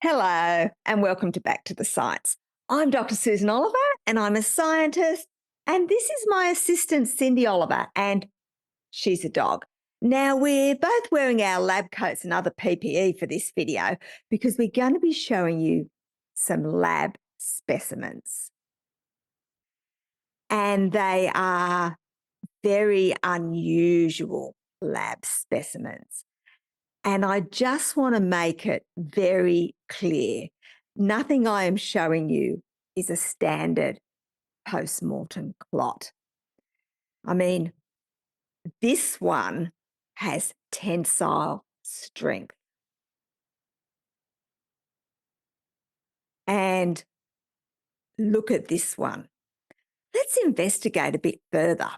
Hello, and welcome to Back to the Science. I'm Dr. Susan Oliver, and I'm a scientist, and this is my assistant, Cindy Oliver, and she's a dog. Now, we're both wearing our lab coats and other PPE for this video because we're going to be showing you some lab specimens. And they are very unusual lab specimens. And I just want to make it very clear. Nothing I am showing you is a standard post-mortem clot. I mean, this one has tensile strength. And look at this one. Let's investigate a bit further.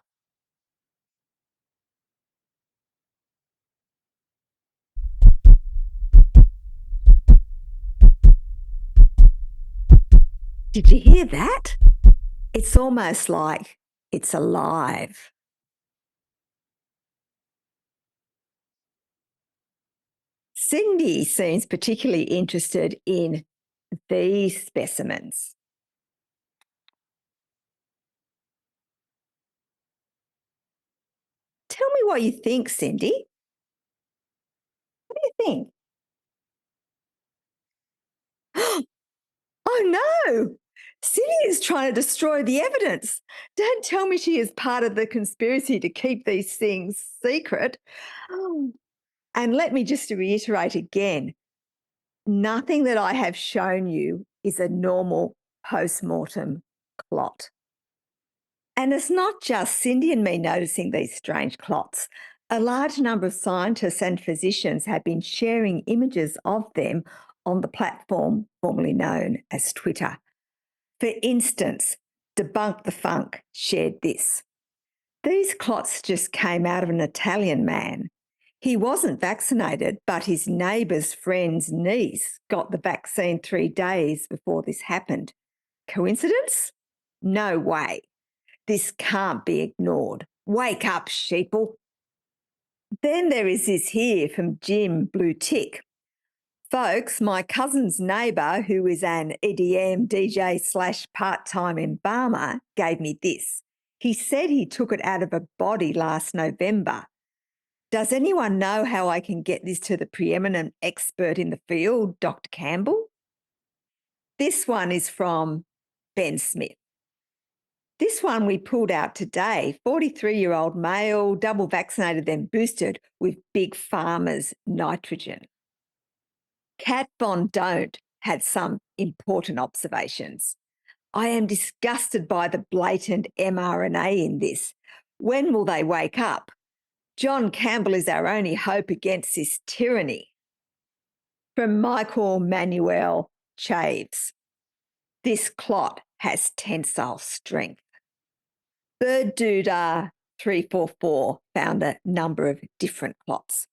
Did you hear that? It's almost like it's alive. Cindy seems particularly interested in these specimens. Tell me what you think, Cindy. What do you think? Oh no! Cindy is trying to destroy the evidence. Don't tell me she is part of the conspiracy to keep these things secret. Oh. And let me just reiterate again, nothing that I have shown you is a normal post-mortem clot. And it's not just Cindy and me noticing these strange clots. A large number of scientists and physicians have been sharing images of them on the platform formerly known as Twitter. For instance, Debunk the Funk shared this. These clots just came out of an Italian man. He wasn't vaccinated, but his neighbour's friend's niece got the vaccine 3 days before this happened. Coincidence? No way. This can't be ignored. Wake up, sheeple. Then there is this here from Jim Blue Tick. Folks, my cousin's neighbour, who is an EDM DJ / part-time embalmer, gave me this. He said he took it out of a body last November. Does anyone know how I can get this to the preeminent expert in the field, Dr. Campbell? This one is from Ben Smith. This one we pulled out today, 43-year-old male, double vaccinated then boosted with Big Pharma's nitrogen. Cat Von Don't had some important observations. I am disgusted by the blatant mRNA in this. When will they wake up? John Campbell is our only hope against this tyranny. From Michael Manuel Chaves. This clot has tensile strength. Bird Duda 344 found a number of different clots.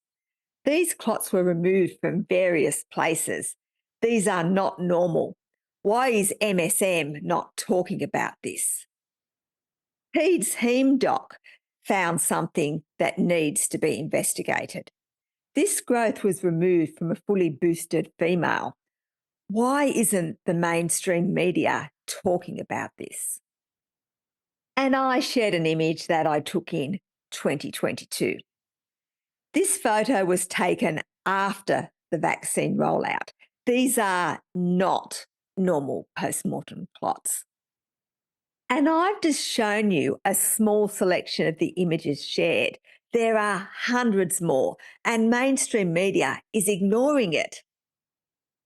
These clots were removed from various places. These are not normal. Why is MSM not talking about this? Peds Heme Doc found something that needs to be investigated. This growth was removed from a fully boosted female. Why isn't the mainstream media talking about this? And I shared an image that I took in 2022. This photo was taken after the vaccine rollout. These are not normal post-mortem clots. And I've just shown you a small selection of the images shared. There are hundreds more, and mainstream media is ignoring it.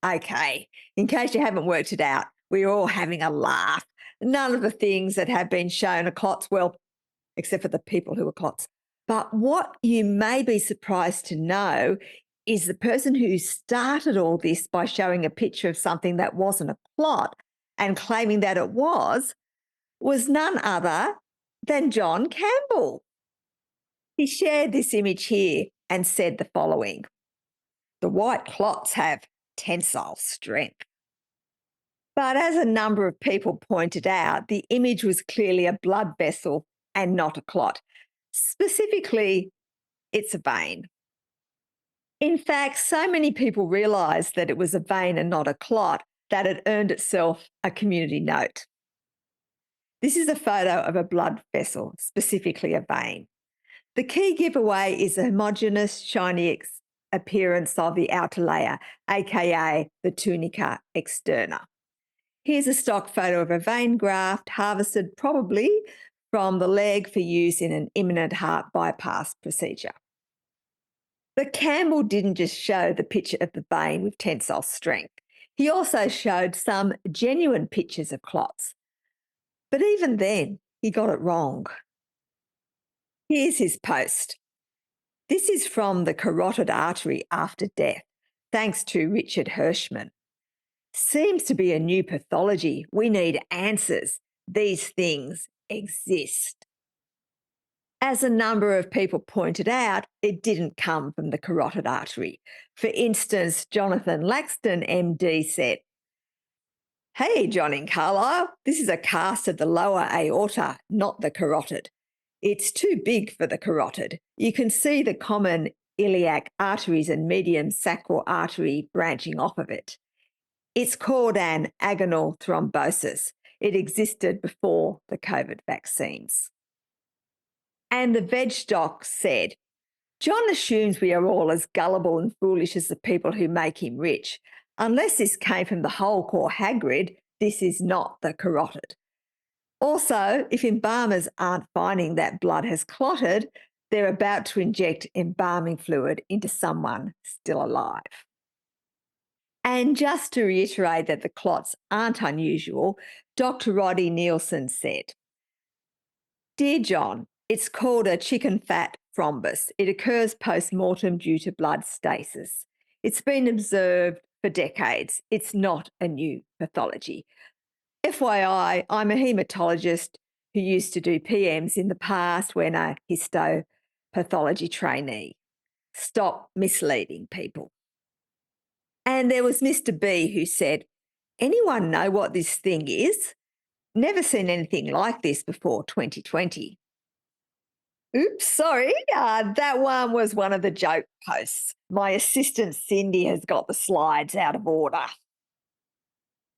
Okay, in case you haven't worked it out, we're all having a laugh. None of the things that have been shown are clots, well, except for the people who are clots. But what you may be surprised to know is the person who started all this by showing a picture of something that wasn't a clot and claiming that it was none other than John Campbell. He shared this image here and said the following. The white clots have tensile strength. But as a number of people pointed out, the image was clearly a blood vessel and not a clot. Specifically, it's a vein. In fact, so many people realised that it was a vein and not a clot that it earned itself a community note. This is a photo of a blood vessel, specifically a vein. The key giveaway is the homogeneous, shiny appearance of the outer layer, aka the tunica externa. Here's a stock photo of a vein graft harvested probably from the leg for use in an imminent heart bypass procedure. But Campbell didn't just show the picture of the vein with tensile strength. He also showed some genuine pictures of clots. But even then, he got it wrong. Here's his post. This is from the carotid artery after death, thanks to Richard Hirschman. Seems to be a new pathology. We need answers. These things exist. As a number of people pointed out, it didn't come from the carotid artery. For instance, Jonathan Laxton, MD, said, "Hey, John and Carlisle, this is a cast of the lower aorta, not the carotid. It's too big for the carotid. You can see the common iliac arteries and medium sacral artery branching off of it. It's called an agonal thrombosis. It existed before the COVID vaccines." And the veg doc said, "John assumes we are all as gullible and foolish as the people who make him rich. Unless this came from the Hulk or Hagrid, this is not the carotid. Also, if embalmers aren't finding that blood has clotted, they're about to inject embalming fluid into someone still alive." And just to reiterate that the clots aren't unusual, Dr. Roddy Nielsen said, "Dear John, it's called a chicken fat thrombus. It occurs post-mortem due to blood stasis. It's been observed for decades. It's not a new pathology. FYI, I'm a haematologist who used to do PMs in the past when a histopathology trainee. Stop misleading people." And there was Mr. B who said, "Anyone know what this thing is? Never seen anything like this before 2020. Oops, sorry. That one was one of the joke posts. My assistant Cindy has got the slides out of order.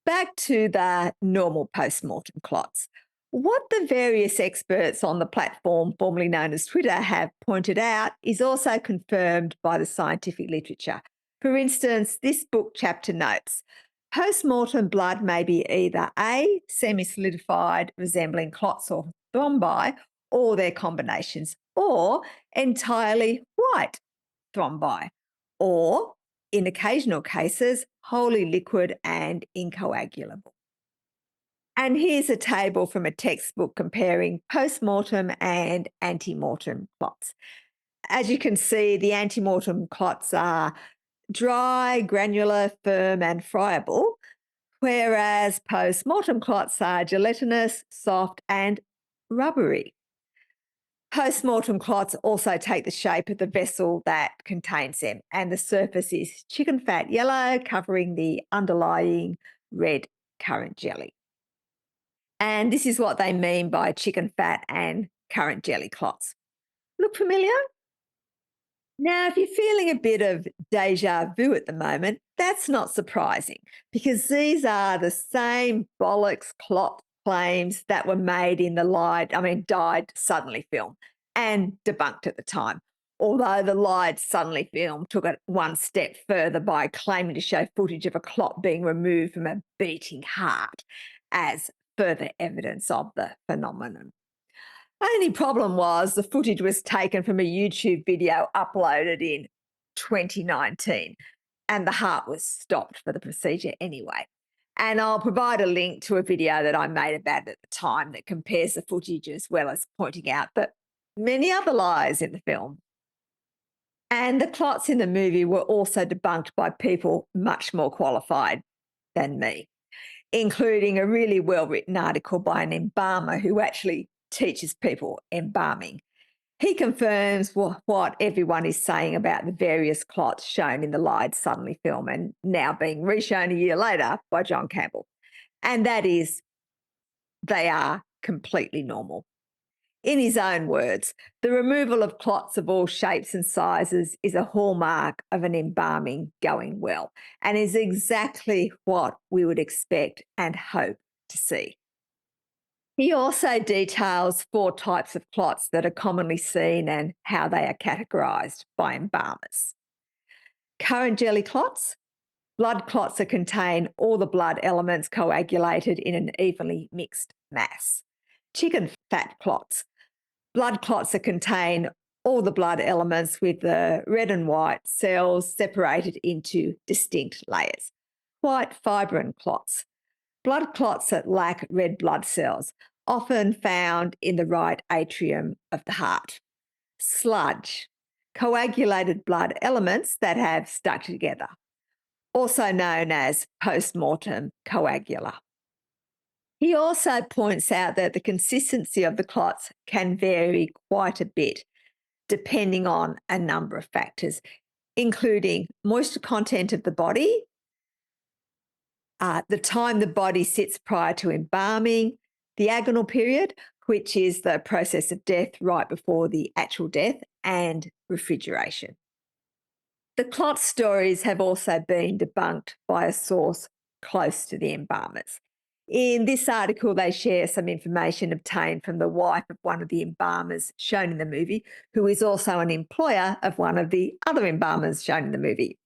Back to the normal postmortem clots. What the various experts on the platform formerly known as Twitter have pointed out is also confirmed by the scientific literature. For instance, this book chapter notes, postmortem blood may be either A, semi-solidified, resembling clots or thrombi, or their combinations, or entirely white thrombi, or in occasional cases, wholly liquid and incoagulable. And here's a table from a textbook comparing postmortem and antemortem clots. As you can see, the antemortem clots are dry, granular, firm, and friable, whereas postmortem clots are gelatinous, soft, and rubbery. Postmortem clots also take the shape of the vessel that contains them, and the surface is chicken fat yellow, covering the underlying red currant jelly. And this is what they mean by chicken fat and currant jelly clots. Look familiar? Now, if you're feeling a bit of deja vu at the moment, that's not surprising because these are the same bollocks clot claims that were made in the died suddenly film and debunked at the time. Although the lied suddenly film took it one step further by claiming to show footage of a clot being removed from a beating heart as further evidence of the phenomenon. Only problem was the footage was taken from a YouTube video uploaded in 2019 and the heart was stopped for the procedure anyway. And I'll provide a link to a video that I made about it at the time that compares the footage as well as pointing out that many other lies in the film. And the clots in the movie were also debunked by people much more qualified than me, including a really well-written article by an embalmer who actually teaches people embalming. He confirms what everyone is saying about the various clots shown in the lied suddenly film and now being reshown a year later by John Campbell. And that is, they are completely normal. In his own words, the removal of clots of all shapes and sizes is a hallmark of an embalming going well and is exactly what we would expect and hope to see. He also details 4 types of clots that are commonly seen and how they are categorised by embalmers. Current jelly clots. Blood clots that contain all the blood elements coagulated in an evenly mixed mass. Chicken fat clots. Blood clots that contain all the blood elements with the red and white cells separated into distinct layers. White fibrin clots. Blood clots that lack red blood cells, often found in the right atrium of the heart. Sludge. Coagulated blood elements that have stuck together, also known as postmortem coagula. He also points out that the consistency of the clots can vary quite a bit depending on a number of factors, including moisture content of the body, the time the body sits prior to embalming, the agonal period, which is the process of death right before the actual death, and refrigeration. The clot stories have also been debunked by a source close to the embalmers. In this article, they share some information obtained from the wife of one of the embalmers shown in the movie, who is also an employer of one of the other embalmers shown in the movie.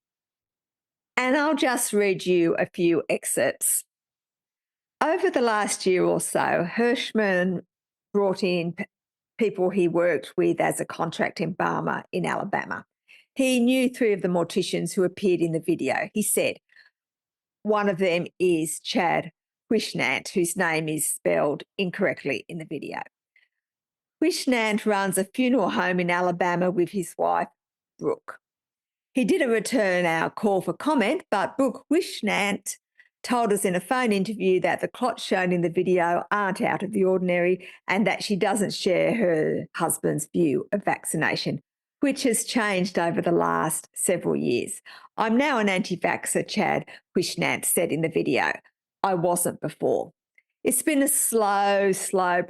And I'll just read you a few excerpts. Over the last year or so, Hirschman brought in people he worked with as a contract embalmer in Alabama. He knew 3 of the morticians who appeared in the video. He said, one of them is Chad Wishnant, whose name is spelled incorrectly in the video. Wishnant runs a funeral home in Alabama with his wife, Brooke. He didn't return our call for comment, but Brooke Wishnant told us in a phone interview that the clots shown in the video aren't out of the ordinary and that she doesn't share her husband's view of vaccination, which has changed over the last several years. I'm now an anti-vaxxer, Chad Wishnant said in the video. I wasn't before. It's been a slow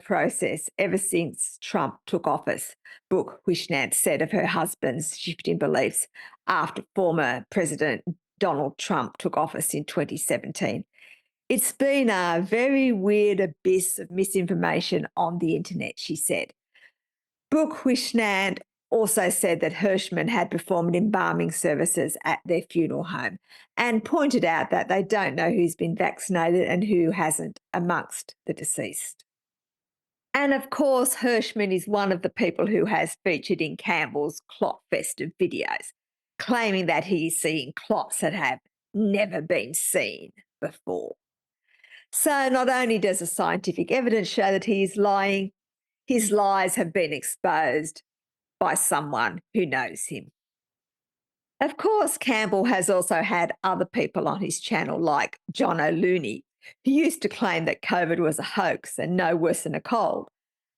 process ever since Trump took office, Brooke Wishnant said of her husband's shift in beliefs after former President Donald Trump took office in 2017. It's been a very weird abyss of misinformation on the internet, she said. Brooke Wishnant also said that Hirschman had performed embalming services at their funeral home and pointed out that they don't know who's been vaccinated and who hasn't amongst the deceased. And of course, Hirschman is one of the people who has featured in Campbell's Clotfest of videos, claiming that he's seeing clots that have never been seen before. So not only does the scientific evidence show that he is lying, his lies have been exposed by someone who knows him. Of course, Campbell has also had other people on his channel like John O'Looney, who used to claim that COVID was a hoax and no worse than a cold,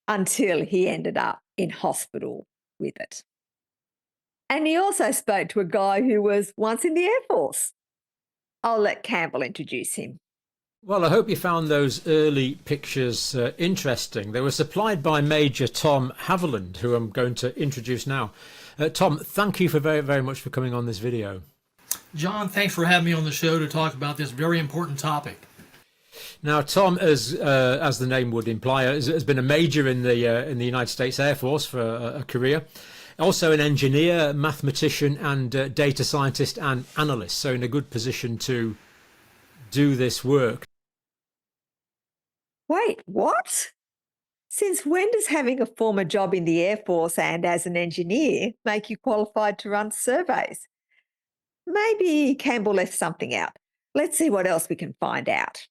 until he ended up in hospital with it. And he also spoke to a guy who was once in the Air Force. I'll let Campbell introduce him. Well, I hope you found those early pictures interesting. They were supplied by Major Tom Haviland, who I'm going to introduce now. Tom, thank you for very much for coming on this video. John, thanks for having me on the show to talk about this very important topic. Now, Tom, as the name would imply, has been a major in the United States Air Force for a career. Also an engineer, mathematician, and data scientist and analyst. So in a good position to do this work. Wait, what? Since when does having a former job in the Air Force and as an engineer make you qualified to run surveys? Maybe Campbell left something out. Let's see what else we can find out.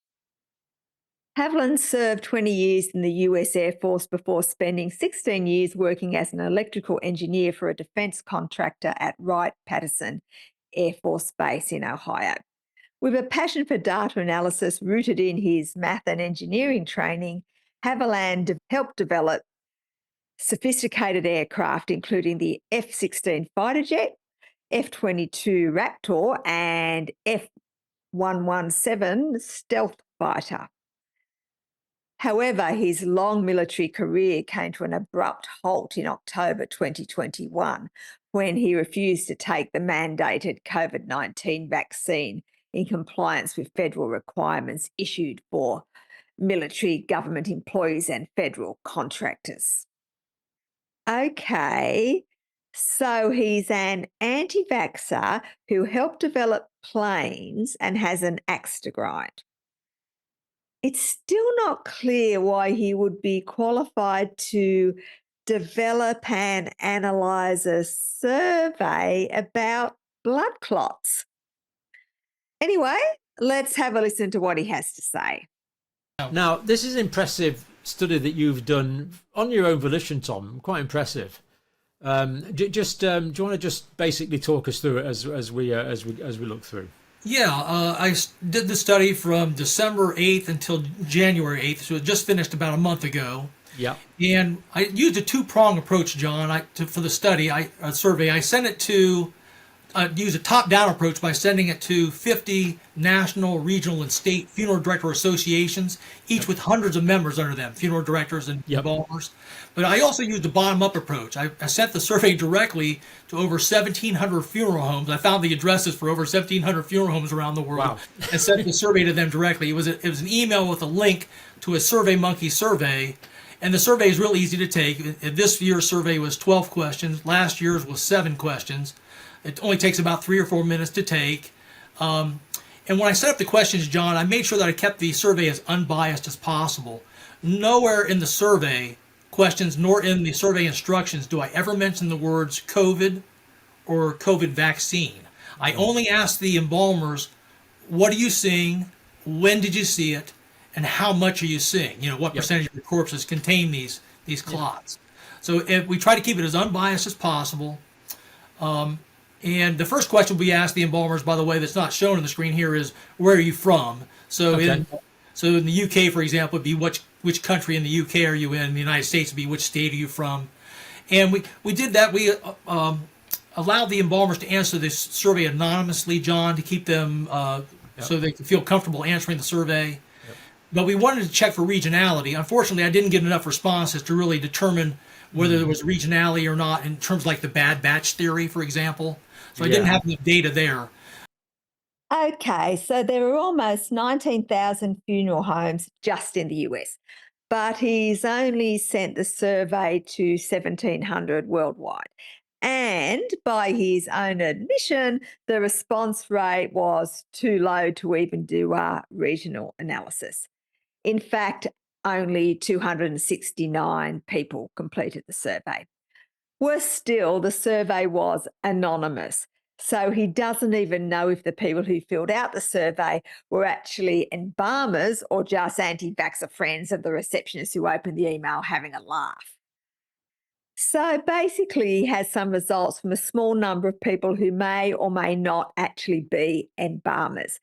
Haviland served 20 years in the US Air Force before spending 16 years working as an electrical engineer for a defence contractor at Wright-Patterson Air Force Base in Ohio. With a passion for data analysis rooted in his math and engineering training, Haviland helped develop sophisticated aircraft, including the F-16 fighter jet, F-22 Raptor, and F-117 stealth fighter. However, his long military career came to an abrupt halt in October 2021 when he refused to take the mandated COVID-19 vaccine in compliance with federal requirements issued for military, government employees and federal contractors. Okay, so he's an anti-vaxxer who helped develop planes and has an axe to grind. It's still not clear why he would be qualified to develop and analyze a survey about blood clots. Anyway, let's have a listen to what he has to say. Now, this is an impressive study that you've done on your own volition, Tom. Quite impressive. Do you want to just basically talk us through it as we look through? Yeah, I did the study from December 8th until January 8th, so it just finished about a month ago. Yeah. And I used a two-prong approach, John, for the study, survey. I sent it to use a top-down approach by sending it to 50 national, regional, and state funeral director associations, each with hundreds of members under them, funeral directors and embalmers. But I also used a bottom-up approach. I sent the survey directly to over 1,700 funeral homes. I found the addresses for over 1,700 funeral homes around the world and sent the survey to them directly. It was an email with a link to a SurveyMonkey survey. And the survey is really easy to take. This year's survey was 12 questions. Last year's was 7 questions. It only takes about 3 or 4 minutes to take. And when I set up the questions, John, I made sure that I kept the survey as unbiased as possible. Nowhere in the survey questions nor in the survey instructions do I ever mention the words COVID or COVID vaccine. I only asked the embalmers, what are you seeing? When did you see it? And how much are you seeing? What percentage of your corpses contain these clots? So we try to keep it as unbiased as possible. And the first question we ask the embalmers, by the way, that's not shown on the screen here, is where are you from? So in the UK, for example, would be which country in the UK are you in? In the United States would be which state are you from? And we did that. We allowed the embalmers to answer this survey anonymously, John, to keep them so they could feel comfortable answering the survey. But we wanted to check for regionality. Unfortunately, I didn't get enough responses to really determine whether there was regionality or not in terms like the bad batch theory, for example. So I didn't have enough data there. Okay, so there are almost 19,000 funeral homes just in the US, but he's only sent the survey to 1,700 worldwide. And by his own admission, the response rate was too low to even do a regional analysis. In fact, only 269 people completed the survey. Worse still, the survey was anonymous. So he doesn't even know if the people who filled out the survey were actually embalmers or just anti-vaxxer friends of the receptionist who opened the email having a laugh. So basically, he has some results from a small number of people who may or may not actually be embalmers.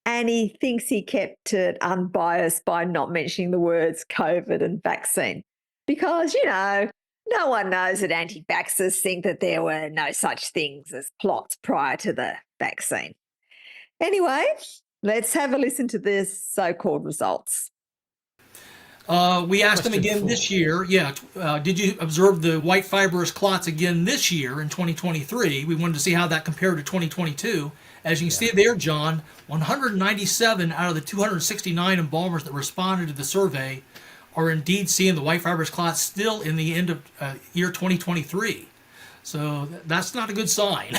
And he thinks he kept it unbiased by not mentioning the words COVID and vaccine. Because, no one knows that anti-vaxxers think that there were no such things as clots prior to the vaccine. Anyway, let's have a listen to the so-called results. We asked them again this year. Did you observe the white fibrous clots again this year in 2023? We wanted to see how that compared to 2022. As you can see there, John, 197 out of the 269 embalmers that responded to the survey are indeed seeing the white fibrous clots still in the end of year 2023. So that's not a good sign.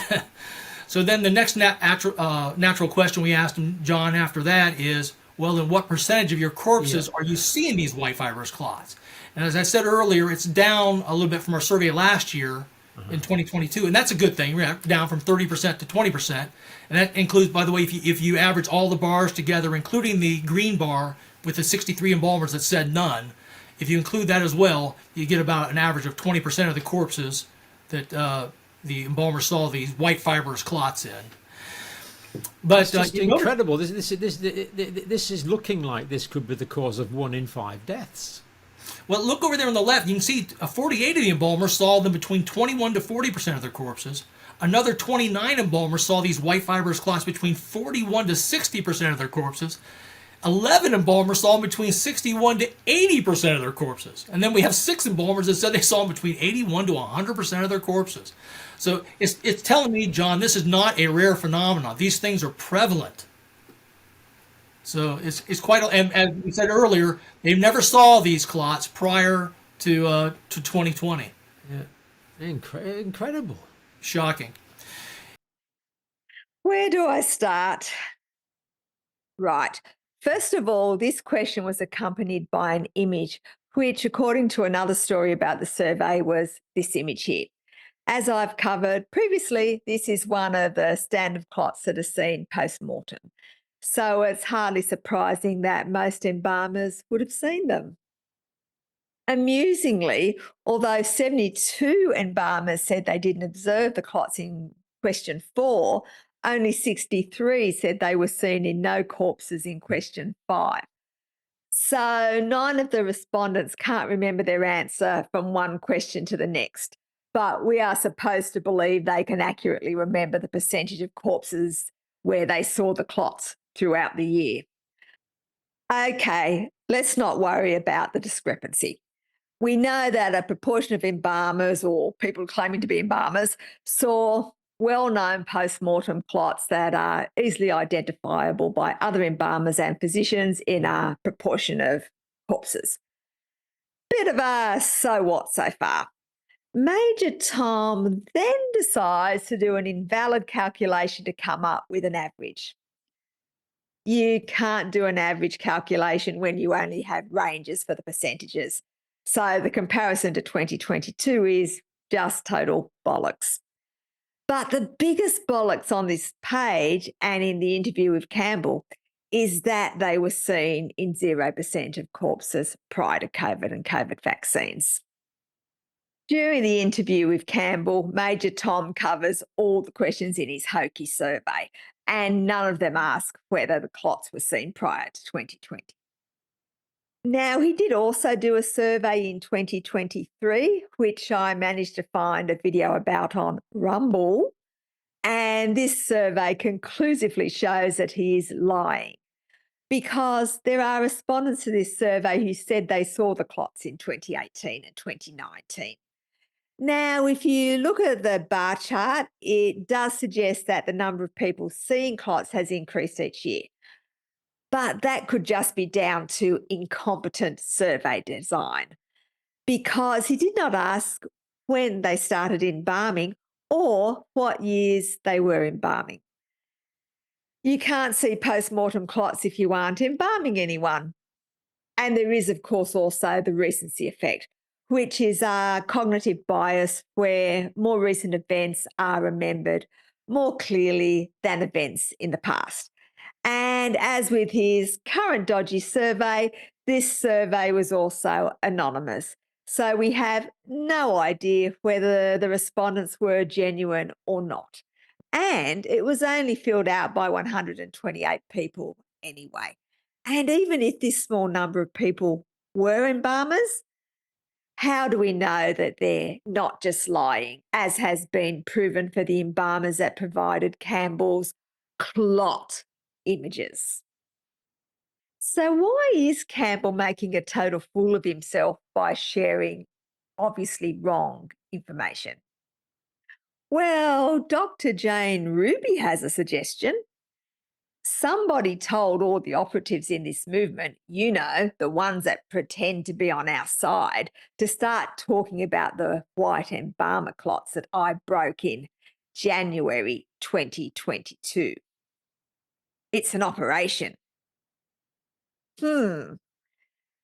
So then the next natural question we asked him, John, after that is, well, then what percentage of your corpses are you seeing these white fibrous clots? And as I said earlier, it's down a little bit from our survey last year in 2022, and that's a good thing. We're down from 30% to 20%, and that includes, by the way, if you average all the bars together, including the green bar with the 63 embalmers that said none, if you include that as well, you get about an average of 20% of the corpses that the embalmer saw these white fibrous clots in. But it's just incredible. This is looking like this could be the cause of 1 in 5 deaths. Well, look over there on the left. You can see 48 of the embalmers saw them between 21 to 40% of their corpses. Another 29 embalmers saw these white fibrous clots between 41 to 60% of their corpses. 11 embalmers saw between 61 to 80% of their corpses. And then we have 6 embalmers that said they saw between 81 to 100% of their corpses. So it's telling me, John, this is not a rare phenomenon. These things are prevalent. So it's quite, and as we said earlier, they never saw these clots prior to 2020. Yeah, incredible. Shocking. Where do I start? Right. First of all, this question was accompanied by an image, which, according to another story about the survey, was this image here. As I've covered previously, this is one of the standard clots that are seen post-mortem. So it's hardly surprising that most embalmers would have seen them. Amusingly, although 72 embalmers said they didn't observe the clots in question 4, only 63 said they were seen in no corpses in question 5. So 9 of the respondents can't remember their answer from one question to the next, but we are supposed to believe they can accurately remember the percentage of corpses where they saw the clots throughout the year. Okay, let's not worry about the discrepancy. We know that a proportion of embalmers or people claiming to be embalmers saw well-known post-mortem clots that are easily identifiable by other embalmers and physicians in a proportion of corpses. Bit of a so what so far. Major Tom then decides to do an invalid calculation to come up with an average. You can't do an average calculation when you only have ranges for the percentages. So the comparison to 2022 is just total bollocks. But the biggest bollocks on this page and in the interview with Campbell is that they were seen in 0% of corpses prior to COVID and COVID vaccines. During the interview with Campbell, Major Tom covers all the questions in his hokey survey, and none of them ask whether the clots were seen prior to 2020. Now, he did also do a survey in 2023, which I managed to find a video about on Rumble, and this survey conclusively shows that he is lying, because there are respondents to this survey who said they saw the clots in 2018 and 2019. Now, if you look at the bar chart, it does suggest that the number of people seeing clots has increased each year. But that could just be down to incompetent survey design, because he did not ask when they started embalming or what years they were embalming. You can't see post-mortem clots if you aren't embalming anyone. And there is, of course, also the recency effect, which is a cognitive bias where more recent events are remembered more clearly than events in the past. And as with his current dodgy survey, this survey was also anonymous. So we have no idea whether the respondents were genuine or not. And it was only filled out by 128 people anyway. And even if this small number of people were embalmers, how do we know that they're not just lying, as has been proven for the embalmers that provided Campbell's clot images? So why is Campbell making a total fool of himself by sharing obviously wrong information? Well, Dr. Jane Ruby has a suggestion. Somebody told all the operatives in this movement, you know, the ones that pretend to be on our side, to start talking about the white embalmer clots that I broke in January 2022. It's an operation. Well,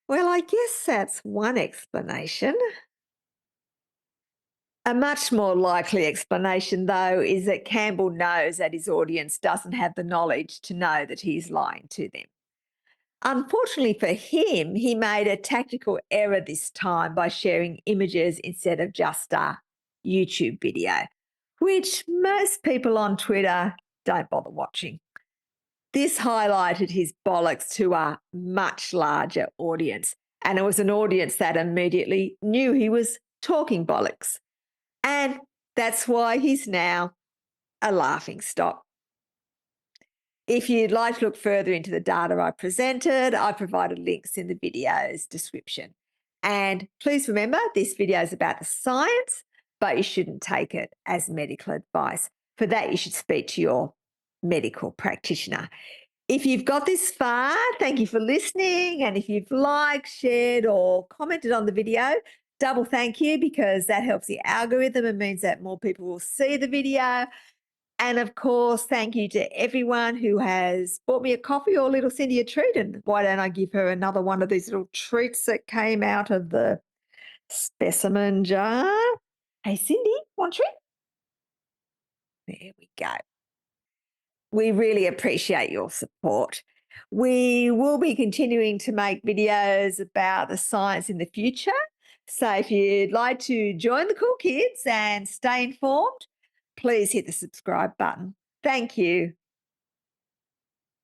I guess that's one explanation. A much more likely explanation, though, is that Campbell knows that his audience doesn't have the knowledge to know that he's lying to them. Unfortunately for him, he made a tactical error this time by sharing images instead of just a YouTube video, which most people on Twitter don't bother watching. This highlighted his bollocks to a much larger audience, and it was an audience that immediately knew he was talking bollocks. And that's why he's now a laughingstock. If you'd like to look further into the data I presented, I provided links in the video's description. And please remember, this video is about the science, but you shouldn't take it as medical advice. For that, you should speak to your medical practitioner. If you've got this far, thank you for listening. And if you've liked, shared, or commented on the video, double thank you, because that helps the algorithm and means that more people will see the video. And of course, thank you to everyone who has bought me a coffee or little Cindy a treat. And why don't I give her another one of these little treats that came out of the specimen jar? Hey, Cindy, want a treat? There we go. We really appreciate your support. We will be continuing to make videos about the science in the future. So if you'd like to join the cool kids and stay informed, please hit the subscribe button. Thank you.